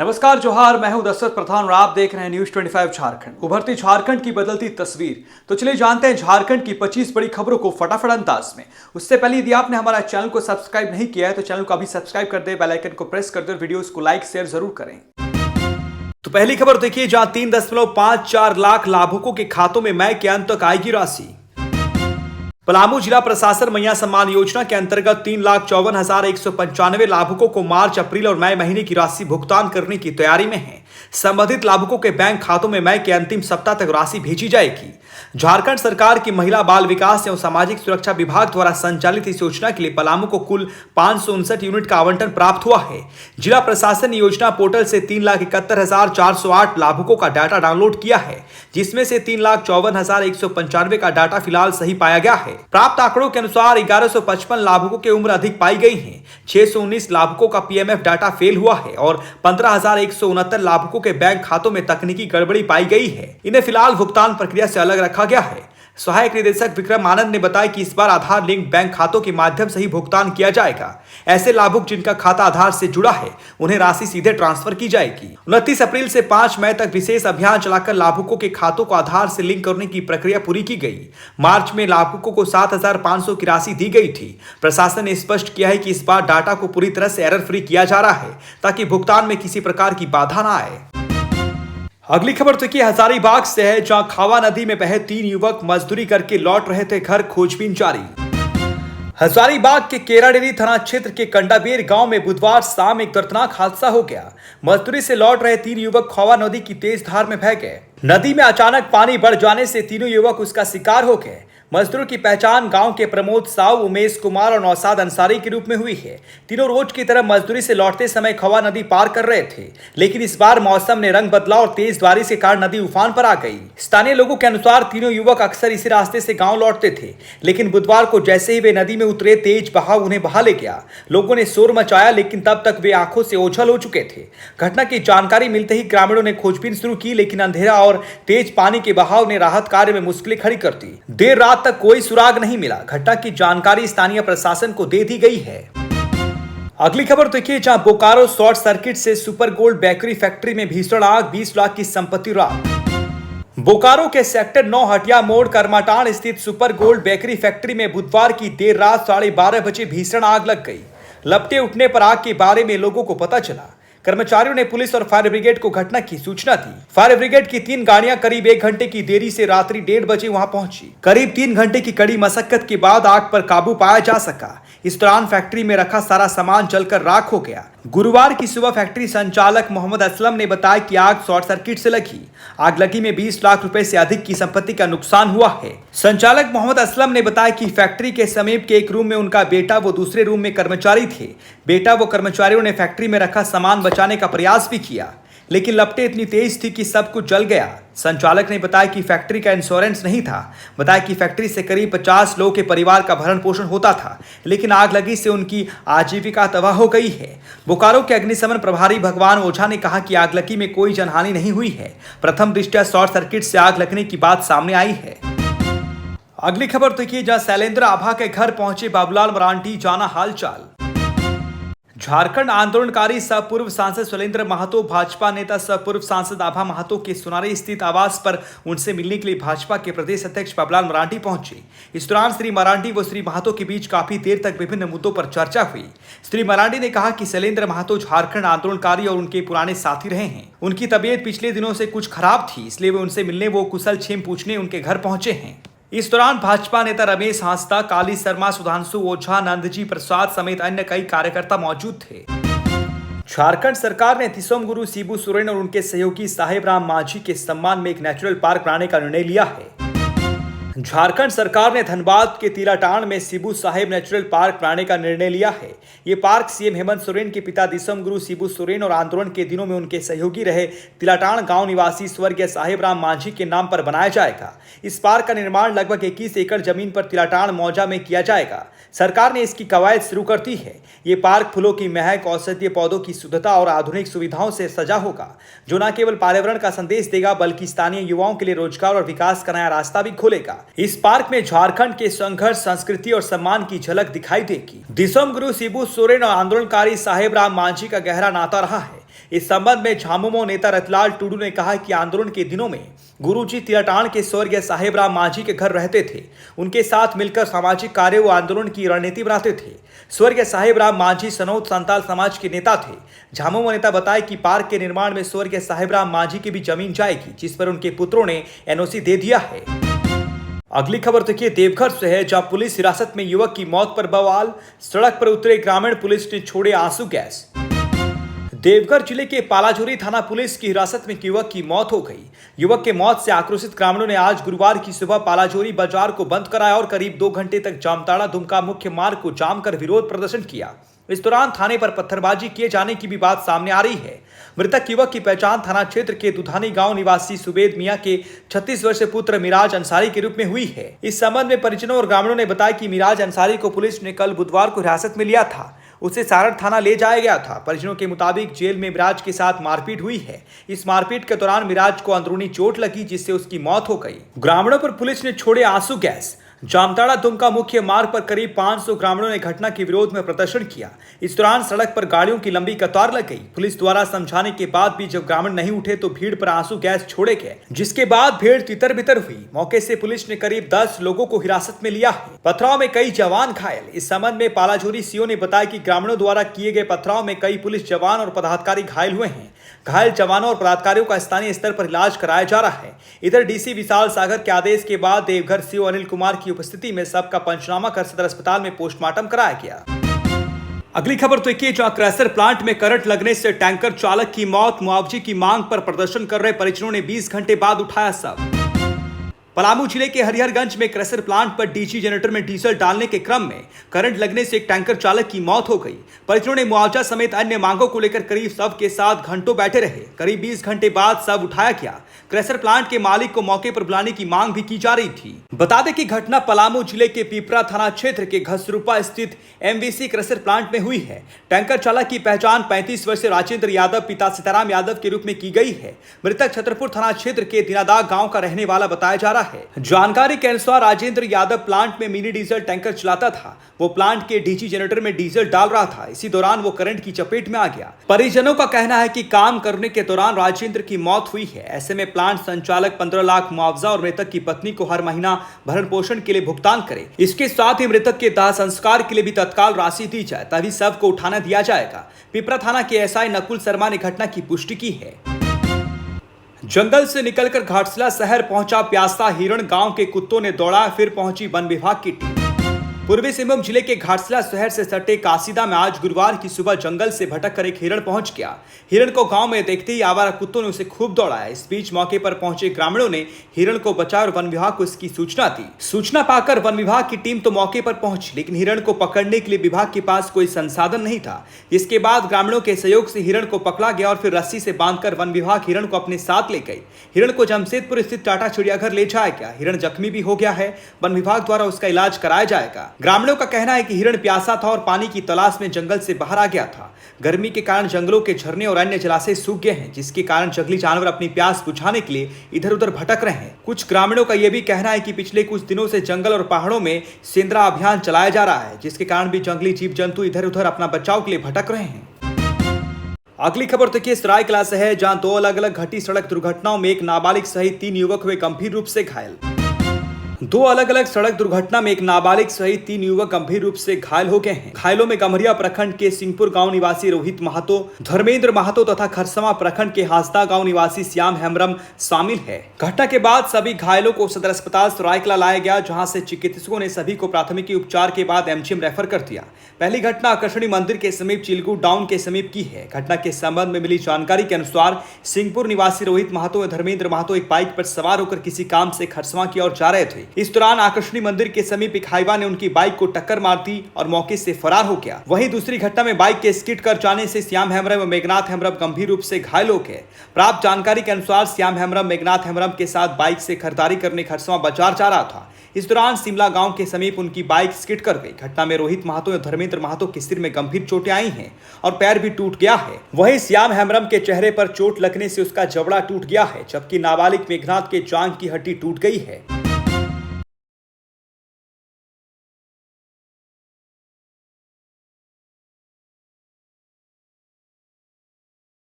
नमस्कार जोहार, मैं हूं दशरथ प्रधान और आप देख रहे हैं न्यूज 25 झारखंड। उभरती झारखंड की बदलती तस्वीर। तो चलिए जानते हैं झारखंड की 25 बड़ी खबरों को फटाफट अंदाज में। उससे पहले यदि आपने हमारा चैनल को सब्सक्राइब नहीं किया है तो चैनल को अभी सब्सक्राइब कर दे, बेल आइकन को प्रेस कर दे और वीडियोस को लाइक शेयर जरूर करें। तो पहली खबर देखिए, जहां 3.54 लाख लाभुकों के खातों में मई के अंत तक आएगी राशि। पलामू जिला प्रशासन मैया सम्मान योजना के अंतर्गत 3,54,195 लाभुकों को मार्च, अप्रैल और मई महीने की राशि भुगतान करने की तैयारी में है। संबंधित लाभुकों के बैंक खातों में मई के अंतिम सप्ताह तक राशि भेजी जाएगी। झारखंड सरकार की महिला बाल विकास एवं सामाजिक सुरक्षा विभाग द्वारा संचालित इस योजना के लिए पलामू को कुल 559 यूनिट का आवंटन प्राप्त हुआ है। जिला प्रशासन ने योजना पोर्टल से 3,71,408 लाभुकों का डाटा डाउनलोड किया है, जिसमें से 3,54,195 का डाटा फिलहाल सही पाया गया है। प्राप्त आंकड़ों के अनुसार 1155 लाभुकों की उम्र अधिक पाई गई है। 619 लाभुकों का पीएमएफ डाटा फेल हुआ है और 15,169 लाभुकों के बैंक खातों में तकनीकी गड़बड़ी पाई गई है। इन्हें फिलहाल भुगतान प्रक्रिया से अलग रखा गया है। सहायक निदेशक विक्रम आनंद ने बताया कि इस बार आधार लिंक बैंक खातों के माध्यम से ही भुगतान किया जाएगा। ऐसे लाभुक जिनका खाता आधार से जुड़ा है उन्हें राशि सीधे ट्रांसफर की जाएगी। 29 अप्रैल से 5 मई तक विशेष अभियान चलाकर लाभुकों के खातों को आधार से लिंक करने की प्रक्रिया पूरी की गई। मार्च में लाभुकों को 7,500 की राशि दी गई थी। प्रशासन ने स्पष्ट किया है कि इस बार डाटा को पूरी तरह से एरर फ्री किया जा रहा है ताकि भुगतान में किसी प्रकार की बाधा न आए। अगली खबर तो कि हजारीबाग से है, जहां खावा नदी में बहे 3 युवक मजदूरी करके लौट रहे थे घर, खोजबीन जारी। हजारीबाग के केराडेरी थाना क्षेत्र के कंडाबेर गांव में बुधवार शाम एक दर्दनाक हादसा हो गया। मजदूरी से लौट रहे 3 युवक खावा नदी की तेज धार में बह गए। नदी में अचानक पानी बढ़ जाने से तीनों युवक उसका शिकार हो गए। मजदूरों की पहचान गांव के प्रमोद साव, उमेश कुमार और नौसाद अंसारी के रूप में हुई है। तीनों रोज की तरह मजदूरी से लौटते समय खवा नदी पार कर रहे थे, लेकिन इस बार मौसम ने रंग बदला और तेज बारिश के कारण नदी उफान पर आ गई। स्थानीय लोगों के अनुसार तीनों युवक अक्सर इसी रास्ते से गांव लौटते थे, लेकिन बुधवार को जैसे ही वे नदी में उतरे तेज बहाव उन्हें बहा ले गया। लोगों ने शोर मचाया, लेकिन तब तक वे आंखों से ओझल हो चुके थे। घटना की जानकारी मिलते ही ग्रामीणों ने खोजबीन शुरू की, लेकिन अंधेरा और तेज पानी के बहाव ने राहत कार्य में मुश्किलें खड़ी कर दी। देर रात तक कोई सुराग नहीं मिला। घटना की जानकारी स्थानीय प्रशासन को दे दी गई है। अगली खबर देखिए, जहां बोकारो शॉर्ट सर्किट से सुपर गोल्ड बेकरी फैक्ट्री में भीषण आग, 20 लाख की संपत्ति राख। बोकारो के सेक्टर 9 हटिया मोड़ करमाटान स्थित सुपर गोल्ड बेकरी फैक्ट्री में बुधवार की देर रात 12:30 बजे भीषण आग लग गई। लपटे उठने पर आग के बारे में लोगों को पता चला। कर्मचारियों ने पुलिस और फायर ब्रिगेड को घटना की सूचना दी। फायर ब्रिगेड की 3 गाड़ियां करीब 1 घंटे की देरी से रात्रि 1:30 बजे वहां पहुंची। करीब 3 घंटे की कड़ी मशक्कत के बाद आग पर काबू पाया जा सका। इस दौरान फैक्ट्री में रखा सारा सामान जलकर राख हो गया। गुरुवार की सुबह फैक्ट्री संचालक मोहम्मद असलम ने बताया कि आग शॉर्ट सर्किट से लगी। आग लगी में 20 लाख रुपए से अधिक की संपत्ति का नुकसान हुआ है। संचालक मोहम्मद असलम ने बताया कि फैक्ट्री के समीप के एक रूम में उनका बेटा व दूसरे रूम में कर्मचारी थे। बेटा व कर्मचारियों ने फैक्ट्री में रखा सामान बचाने का प्रयास भी किया, लेकिन लपटें इतनी तेज थी कि सब कुछ जल गया। संचालक ने बताया कि फैक्ट्री का इंश्योरेंस नहीं था। बताया कि फैक्ट्री से करीब 50 लोगों के परिवार का भरण पोषण होता था, लेकिन आग लगी से उनकी आजीविका तबाह हो गई है। बोकारो के अग्निशमन प्रभारी भगवान ओझा ने कहा कि आग लगी में कोई जनहानि नहीं हुई है। प्रथम दृष्टया शॉर्ट सर्किट से आग लगने की बात सामने आई है। अगली खबर देखिए, जहां शैलेंद्र आभा के घर पहुंचे बाबूलाल मरांडी, जाना हालचाल। झारखंड आंदोलनकारी सह पूर्व सांसद शैलेंद्र महतो भाजपा नेता सह पूर्व सांसद आभा महतो के सुनारी स्थित आवास पर उनसे मिलने के लिए भाजपा के प्रदेश अध्यक्ष बाबूलाल मरांडी पहुंचे। इस दौरान श्री मरांडी व श्री महतो के बीच काफी देर तक विभिन्न मुद्दों पर चर्चा हुई। श्री मरांडी ने कहा कि शैलेंद्र महतो झारखंड आंदोलनकारी और उनके पुराने साथी रहे हैं। उनकी तबीयत पिछले दिनों से कुछ खराब थी, इसलिए वे उनसे मिलने वो कुशल क्षेम पूछने उनके घर पहुंचे हैं। इस दौरान भाजपा नेता रमेश हांसदा, काली शर्मा, सुधांशु ओझा, नंदजी प्रसाद समेत अन्य कई कार्यकर्ता मौजूद थे। झारखंड सरकार ने दिसोम गुरु शिबू सोरेन और उनके सहयोगी साहेब राम मांझी के सम्मान में एक नेचुरल पार्क बनाने का निर्णय लिया है। झारखंड सरकार ने धनबाद के तिलाटान में शिबू साहेब नेचुरल पार्क बनाने का निर्णय लिया है। ये पार्क सीएम हेमंत सोरेन के पिता दिसम गुरु शिबू सोरेन और आंदोलन के दिनों में उनके सहयोगी रहे तिलाटान गांव निवासी स्वर्गीय साहेब राम मांझी के नाम पर बनाया जाएगा। इस पार्क का निर्माण लगभग 21 एकड़ जमीन पर तिलाटान मौजा में किया जाएगा। सरकार ने इसकी कवायद शुरू कर दी है। ये पार्क फूलों की महक, औषधीय पौधों की शुद्धता और आधुनिक सुविधाओं से सजा होगा, जो न केवल पर्यावरण का संदेश देगा बल्कि स्थानीय युवाओं के लिए रोजगार और विकास का नया रास्ता भी खोलेगा। इस पार्क में झारखंड के संघर्ष, संस्कृति और सम्मान की झलक दिखाई देगी। दिसोम गुरु शिबू सोरेन और आंदोलनकारी साहेब राम मांझी का गहरा नाता रहा है। इस संबंध में झामुमो नेता रतलाल टुडू ने कहा कि आंदोलन के दिनों में गुरुजी तिराटान के स्वर्गीय साहेबराम मांझी के घर रहते थे। उनके साथ मिलकर सामाजिक कार्य व आंदोलन की रणनीति बनाते थे। स्वर्गीय साहेबराम मांझी सनौत संताल समाज के नेता थे। झामुमो नेता बताए कि पार्क के निर्माण में स्वर्गीय साहेबराम मांझी की भी जमीन जाएगी, जिस पर उनके पुत्रों ने एनओसी दे दिया है। अगली खबर देखिए देवघर से है, जहां पुलिस हिरासत में युवक की मौत पर बवाल। सड़क पर उतरे ग्रामीण, पुलिस ने छोड़े आंसू गैस। देवघर जिले के पालाजोरी थाना पुलिस की हिरासत में युवक की मौत हो गई। युवक के मौत से आक्रोशित ग्रामीणों ने आज गुरुवार की सुबह पालाजोरी बाजार को बंद कराया और करीब 2 घंटे तक जामताड़ा दुमका मुख्य मार्ग को जाम कर विरोध प्रदर्शन किया। इस दौरान थाने पर पत्थरबाजी किए जाने की भी बात सामने आ रही है। मृतक युवक की पहचान थाना क्षेत्र के दुधानी गांव निवासी सुबेद मियां के 36 वर्षीय पुत्र मिराज अंसारी के रूप में हुई है। इस संबंध में परिजनों और ग्रामीणों ने बताया कि मिराज अंसारी को पुलिस ने कल बुधवार को हिरासत में लिया था। उसे सारण थाना ले जाया गया था। परिजनों के मुताबिक जेल में मिराज के साथ मारपीट हुई है। इस मारपीट के दौरान मिराज को अंदरूनी चोट लगी, जिससे उसकी मौत हो गई। ग्रामीणों पर पुलिस ने छोड़े आंसू गैस। जामताड़ा दुमका मुख्य मार्ग पर करीब 500 ग्रामीणों ने घटना के विरोध में प्रदर्शन किया। इस दौरान सड़क पर गाड़ियों की लंबी कतार लग गई। पुलिस द्वारा समझाने के बाद भी जब ग्रामीण नहीं उठे तो भीड़ पर आंसू गैस छोड़े गए, जिसके बाद भीड़ तितर बितर हुई। मौके से पुलिस ने करीब 10 लोगों को हिरासत में लिया है। पथराव में कई जवान घायल। इस संबंध में पालाजोरी सीओ ने बताया कि ग्रामीणों द्वारा किए गए पथराव में कई पुलिस जवान और पदाधिकारी घायल हुए हैं। घायल जवानों और पदाधिकारियों का स्थानीय स्तर पर इलाज कराया जा रहा है। इधर डीसी विशाल सागर के आदेश के बाद देवघर सीओ अनिल कुमार की उपस्थिति में सबका पंचनामा कर सदर अस्पताल में पोस्टमार्टम कराया गया। अगली खबर देखिए, जहां क्रैशर प्लांट में करंट लगने से टैंकर चालक की मौत। मुआवजे की मांग पर प्रदर्शन कर रहे परिजनों ने 20 घंटे बाद उठाया शव। पलामू जिले के हरिहरगंज में क्रैशर प्लांट पर डीसी जनरेटर में डीजल डालने के क्रम में करंट लगने से एक टैंकर चालक की मौत हो गई। परिजनों ने मुआवजा समेत अन्य मांगों को लेकर करीब शव के साथ घंटों बैठे रहे। करीब 20 घंटे बाद शव उठाया गया। क्रैशर प्लांट के मालिक को मौके पर बुलाने की मांग भी की जा रही थी। बता दें कि घटना पलामू जिले के पिपरा थाना क्षेत्र के घसरूपा स्थित एमवीसी क्रैशर प्लांट में हुई है। टैंकर चालक की पहचान 35 वर्षीय राजेंद्र यादव पिता सीताराम यादव के रूप में की गई है। मृतक छतरपुर थाना क्षेत्र के दिनादाग गांव का रहने वाला बताया जा रहा है। जानकारी के अनुसार राजेंद्र यादव प्लांट में मिनी डीजल टैंकर चलाता था। वो प्लांट के डीसी जनरेटर में डीजल डाल रहा था। इसी दौरान वो करंट की चपेट में आ गया। परिजनों का कहना है कि काम करने के दौरान राजेंद्र की मौत हुई है। ऐसे में प्लांट संचालक 15 लाख मुआवजा और मृतक की पत्नी को हर महीना भरण पोषण के लिए भुगतान करे। इसके साथ ही मृतक के दाह संस्कार के लिए भी तत्काल राशि दी जाए, तभी शव को उठाना दिया जाएगा। पिपरा थाना के एसआई नकुल शर्मा ने घटना की पुष्टि की है। जंगल से निकलकर घाटशिला शहर पहुंचा प्यासा हिरण। गांव के कुत्तों ने दौड़ा, फिर पहुंची वन विभाग की टीम। पूर्वी सिंहभूम जिले के घाटशिला शहर से सटे कासीदा में आज गुरुवार की सुबह जंगल से भटक कर एक हिरण पहुंच गया। हिरण को गांव में देखते ही आवारा कुत्तों ने उसे खूब दौड़ाया। इस बीच मौके पर पहुंचे ग्रामीणों ने हिरण को बचाया और वन विभाग को इसकी सूचना दी। सूचना पाकर वन विभाग की टीम तो मौके पर पहुंची, लेकिन हिरण को पकड़ने के लिए विभाग के पास कोई संसाधन नहीं था। इसके बाद ग्रामीणों के सहयोग से हिरण को पकड़ा गया और फिर रस्सी से बांधकर वन विभाग हिरण को अपने साथ ले गई। हिरण को जमशेदपुर स्थित टाटा चिड़ियाघर ले जाया गया। हिरण जख्मी भी हो गया है। वन विभाग द्वारा उसका इलाज कराया जाएगा। ग्रामीणों का कहना है कि हिरण प्यासा था और पानी की तलाश में जंगल से बाहर आ गया था। गर्मी के कारण जंगलों के झरने और अन्य जलाशय सूख गए हैं, जिसके कारण जंगली जानवर अपनी प्यास बुझाने के लिए इधर उधर भटक रहे हैं। कुछ ग्रामीणों का यह भी कहना है कि पिछले कुछ दिनों से जंगल और पहाड़ों में सेंद्रा अभियान चलाया जा रहा है, जिसके कारण भी जंगली जीव जंतु इधर उधर अपना बचाव के लिए भटक रहे हैं। अगली खबर देखिए सरायकला से है, जहां 2 अलग अलग घटी सड़क दुर्घटनाओं में एक नाबालिग सहित 3 युवक हुए गंभीर रूप से घायल। 2 अलग अलग सड़क दुर्घटना में एक नाबालिग सहित 3 युवक गंभीर रूप से घायल हो गए हैं। घायलों में गम्हरिया प्रखंड के सिंहपुर गांव निवासी रोहित महतो, धर्मेंद्र महतो तथा खरसवा प्रखंड के हासदा गांव निवासी श्याम हेम्ब्रम शामिल है। घटना के बाद सभी घायलों को सदर अस्पताल सरायकला लाया गया, जहां से चिकित्सकों ने सभी को प्राथमिकी उपचार के बाद एमजीएम रेफर कर दिया। पहली घटना आकर्षणी मंदिर के समीप चिलगू डाउन के समीप की है। घटना के संबंध में मिली जानकारी के अनुसार सिंहपुर निवासी रोहित महतो और धर्मेंद्र महतो एक बाइक पर सवार होकर किसी काम से खरसवा की ओर जा रहे थे। इस दौरान आकर्षणी मंदिर के समीप एक हाईवा ने उनकी बाइक को टक्कर मार दी और मौके से फरार हो गया। वहीं दूसरी घटना में बाइक के स्किड कर जाने से श्याम हेम्ब्रम और मेघनाथ हेम्ब्रम गंभीर रूप से घायल हो गए। प्राप्त जानकारी के अनुसार श्याम हेम्ब्रम मेघनाथ हेम्ब्रम के साथ बाइक से खरीदारी करने खरसवा बाजार जा रहा था। इस दौरान सिमला गांव के समीप उनकी बाइक स्किड कर गई। घटना में रोहित महतो और धर्मेंद्र महतो के सिर में गंभीर चोटें आई हैं और पैर भी टूट गया है। वहीं श्याम हेम्ब्रम के चेहरे पर चोट लगने से उसका जबड़ा टूट गया है, जबकि नाबालिग मेघनाथ के जांघ की हड्डी टूट गई है।